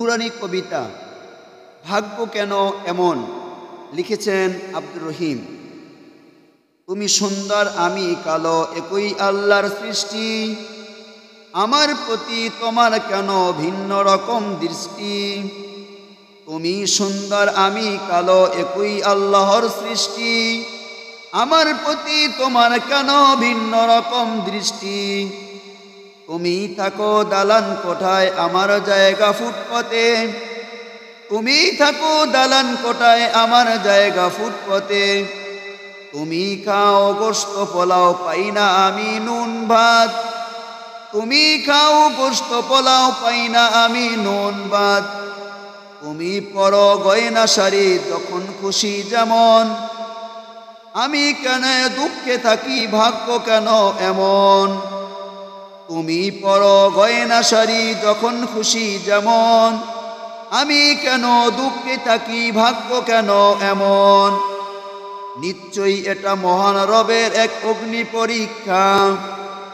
নুরানি কবিতা ভাগ্য কেন এমন লিখেছেন আব্দুর রহিম। তুমি সুন্দর আমি কালো একই আল্লাহর সৃষ্টি, আমার প্রতি তোমার কেন ভিন্ন রকম দৃষ্টি। তুমি সুন্দর আমি কালো একই আল্লাহর সৃষ্টি, আমার প্রতি তোমার কেন ভিন্ন রকম দৃষ্টি। তুমি থাকো দালান কোঠায় আমার জায়গা ফুটপথে, তুমি থাকো দালান কোঠায় আমার জায়গা ফুটপথে। তুমি খাও গোশত পোলাও পাই না আমি নুন ভাত, তুমি খাও গোশত পোলাও পাই না আমি নুন ভাত। তুমি পরো গয়না শাড়ি যখন খুশি যেমন, আমি কেন দুঃখে থাকি ভাগ্য কেন এমন। তুমি পরো গয়না শাড়ি যখন খুশি যেমন, আমি কেন দুঃখে থাকি ভাগ্য কেন এমন। নিশ্চয়ই এটা মহান রবের এক অগ্নি পরীক্ষা,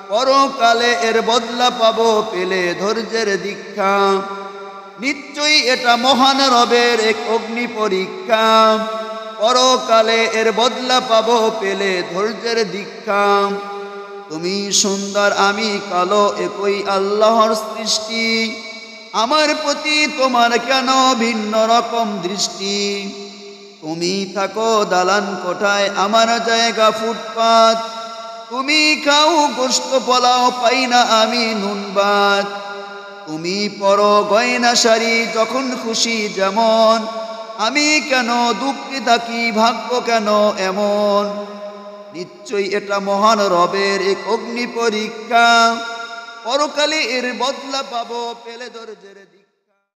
পরকালে এর বদলা পাবো পেলে ধৈর্যের দীক্ষা। নিশ্চয়ই এটা মহান রবের এক অগ্নি পরীক্ষা, পরকালে এর বদলা পাবো পেলে ধৈর্যের দীক্ষা। তুমি সুন্দর আমি কালো একই আল্লাহর সৃষ্টি, আমার প্রতি তোমার কেন ভিন্ন রকম দৃষ্টি। তুমি থাকো দালান কোঠায় আমার জায়গা ফুটপাত, তুমি খাও গোশত পোলাও পাই না আমি নুন ভাত। তুমি পরো গয়না শাড়ি যখন খুশি যেমন, আমি কেন দুঃখে থাকি ভাগ্য কেন এমন। নিশ্চয়ই এটা মহান রবের এক অগ্নি পরীক্ষা, পরকালে এর বদলা পাবো পেলে ধৈর্যের